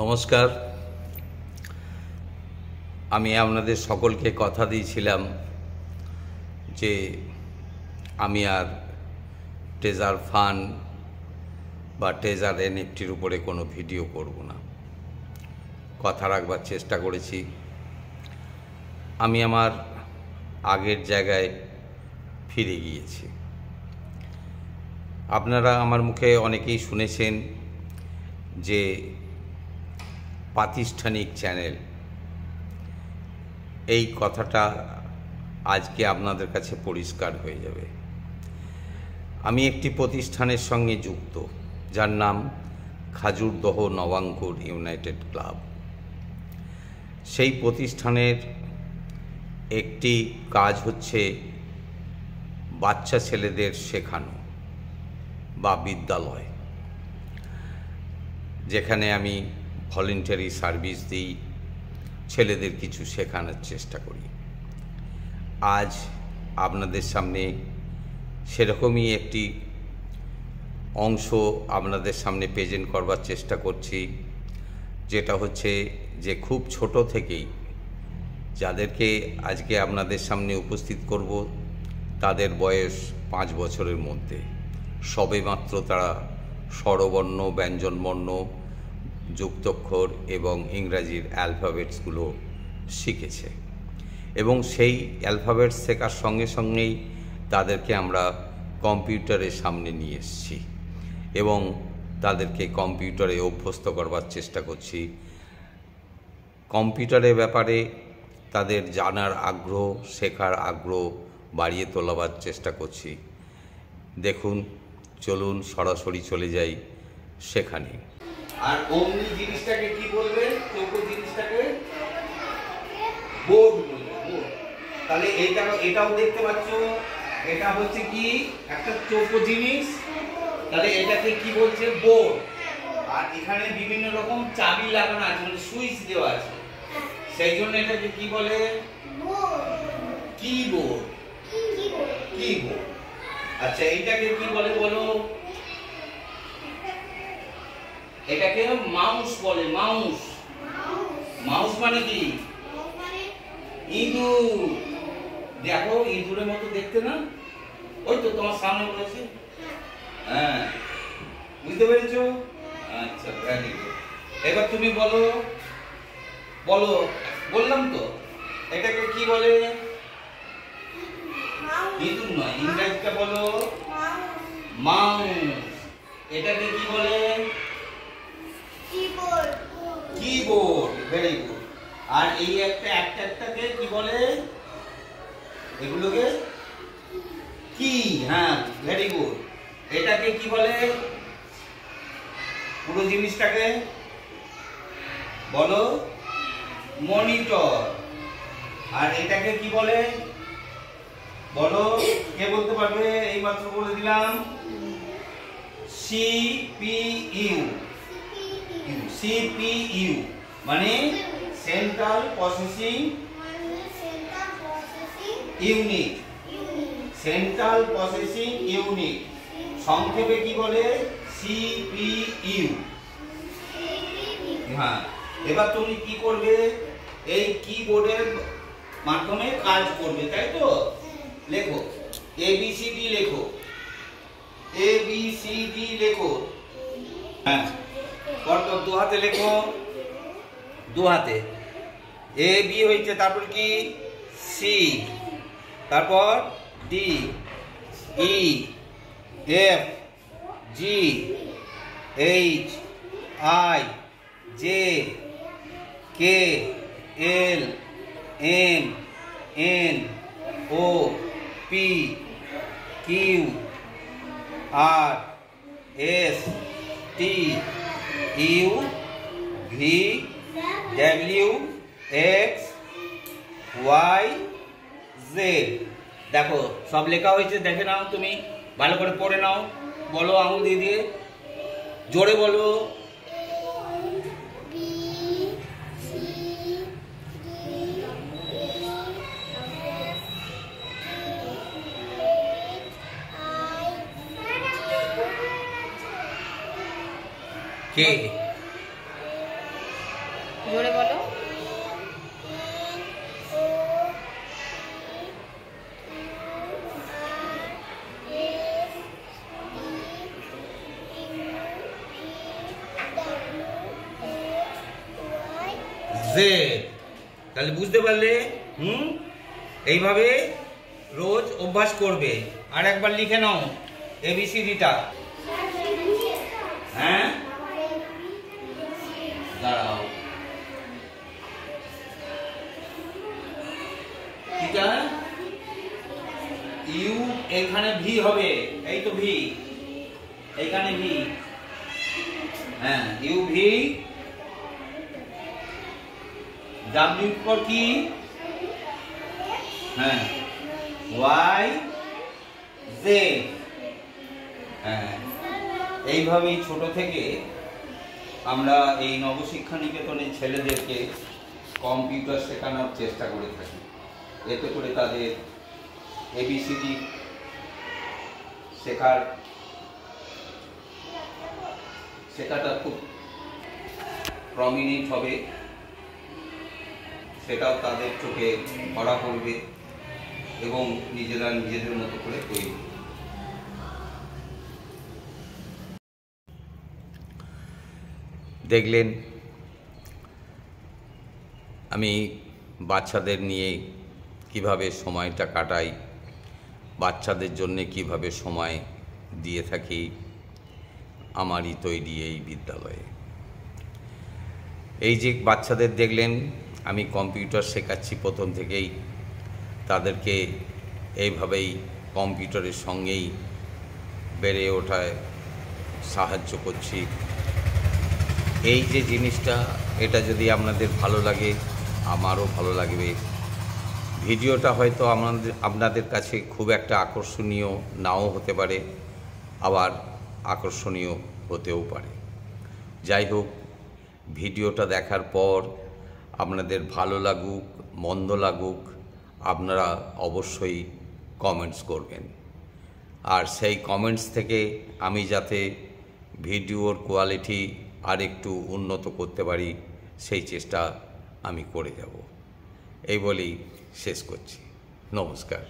নমস্কার। আমি আপনাদের সকলকে কথা দিয়েছিলাম যে আমি আর ট্রেজার ফান্ড বা ট্রেজার এনএফটির উপরে কোনো ভিডিও করব না। কথা রাখবার চেষ্টা করেছি। আমি আমার আগের জায়গায় ফিরে গিয়েছি। আপনারা আমার মুখে অনেকেই শুনেছেন যে প্রাতিষ্ঠানিক চ্যানেল, এই কথাটা আজকে আপনাদের কাছে পরিষ্কার হয়ে যাবে। আমি একটি প্রতিষ্ঠানের সঙ্গে যুক্ত, যার নাম খাজুরদহ নবাঙ্কুর ইউনাইটেড ক্লাব। সেই প্রতিষ্ঠানের একটি কাজ হচ্ছে বাচ্চা ছেলেদের শেখানো বা বিদ্যালয়, যেখানে আমি ভলেন্টারি সার্ভিস দিই, ছেলেদের কিছু শেখানোর চেষ্টা করি। আজ আপনাদের সামনে সেরকমই একটি অংশ আপনাদের সামনে প্রেজেন্ট করবার চেষ্টা করছি, যেটা হচ্ছে যে খুব ছোট থেকেই যাদেরকে আজকে আপনাদের সামনে উপস্থিত করব, তাদের বয়স 5 বছরের মধ্যে। সবেমাত্র তারা স্বরবর্ণ, ব্যঞ্জনবর্ণ, যুক্তাক্ষর এবং ইংরাজির অ্যালফাবেটসগুলো শিখেছে, এবং সেই অ্যালফাবেটস শেখার সঙ্গে সঙ্গেই তাদেরকে আমরা কম্পিউটারের সামনে নিয়ে এসেছি এবং তাদেরকে কম্পিউটারে অভ্যস্ত করবার চেষ্টা করছি। কম্পিউটারের ব্যাপারে তাদের জানার আগ্রহ, শেখার আগ্রহ বাড়িয়ে তোলাবার চেষ্টা করছি। দেখুন, চলুন সরাসরি চলে যাই সেখানে। আর অমনি জিনিসটাকে কি বলবে? চৌকো জিনিসটাকে বোর্ড বলবে। বোর্ড। তাহলে এটাও দেখতে পাচ্ছ, এটা হচ্ছে কি একটা চৌকো জিনিস। তাহলে এটাকে কি বলছে? বোর্ড। আর এখানে বিভিন্ন রকম চাবি লাগানো আছে, মানে সুইচ দেওয়া আছে, সেই জন্য এটাকে কি বলে? কিবোর্ড। কিবোর্ড। আচ্ছা, এটাকে কি বলে বলো? এটাকে মাউস বলে। মাউস। মাউস মানে কি? ইঁদুর। দেখো, ইঁদুরের মতো দেখতে না? ওই তো তোমার সামনে বলেছে। হ্যাঁ, বুঝতে পেরেছো? আচ্ছা, ভেরি গুড। এবার তুমি বলো। বলো, বললাম তো। এটাকে কি বলে? ইঁদুর নয়, ইংরেজিটা বলো মাউস। এটাকে কি বলে? কিবোর্ড। Very good. আর এই একটাকে কি বলে? এগুলোকে কি? হ্যাঁ, ভেরি গুড। এটাকে কি বলে? পুরো জিনিসটাকে বলো মনিটর। আর এটাকে কি বলে বলো? কে বলতে পারবে? এই মাত্র বলে দিলাম। সিপিইউ। সিপিইউ মানে central processing unit. Central processing unit সংক্ষেপে কি বলে? সিপিইউ। হ্যাঁ, এবার তুমি কি করবে? এই কিবোর্ডের মাধ্যমে কাজ করবে, তাই তো? লেখো এবিসিডি, লেখো এবিসিডি, লেখো। হ্যাঁ, পরপর দু হাতে লেখো। দু হাতে এ বি হয়েছে, তারপর কি? সি, তারপর D, E, F, G, H, I, J, K, L, M, N, O, P, Q, R, S, T, U, V, W, X, Y, Z. দেখো, সব লেখা হয়েছে, দেখে নাও। তুমি ভালো করে পড়ে নাও। বলো আঙুল দিয়ে দিয়ে, জোরে বলো। কে? জোরে বলো। জেড। তাহলে বুঝতে পারলে? এইভাবে রোজ অভ্যাস করবে। আর একবার লিখে নাও ABCDটা। হ্যাঁ, দাঁড়াও। এটা ইউ, এখানে ভি হবে। এই তো ভি, এইখানে ভি। হ্যাঁ, ইউ ভি। ডাব্লিউ পর কি? হ্যাঁ, ওয়াই জেড। হ্যাঁ, এইভাবেই ছোট থেকে আমরা এই নবশিক্ষা নিকেতনের ছেলেদেরকে কম্পিউটার শেখানোর চেষ্টা করে থাকি। এতে করে তাদের ABCD শেখাটা খুব প্রমিনেন্ট হবে, সেটাও তাদের চোখে ধরা পড়বে এবং নিজেরা নিজেদের মতো করে তৈরি। দেখলেন আমি বাচ্চাদের নিয়ে কিভাবে সময়টা কাটাই, বাচ্চাদের জন্য কিভাবে সময় দিয়ে থাকি আমারই তৈরি এই বিদ্যালয়ে। এই যে বাচ্চাদের দেখলেন আমি কম্পিউটার শেখাচ্ছি প্রথম থেকেই, তাদেরকে এইভাবেই কম্পিউটারের সঙ্গেই বেড়ে ওঠায় সাহায্য করছি। এই যে জিনিসটা, এটা যদি আপনাদের ভালো লাগে আমারও ভালো লাগবে। ভিডিওটা হয়তো আপনাদের কাছে খুব একটা আকর্ষণীয় নাও হতে পারে, আবার আকর্ষণীয় হতেও পারে। যাই হোক, ভিডিওটা দেখার পর আপনাদের ভালো লাগুক মন্দ লাগুক, আপনারা অবশ্যই কমেন্টস করবেন। আর সেই কমেন্টস থেকে আমি যাতে ভিডিওর কোয়ালিটি আর একটু উন্নত করতে পারি সেই চেষ্টা আমি করে যাব। এই বলেই শেষ করছি। নমস্কার।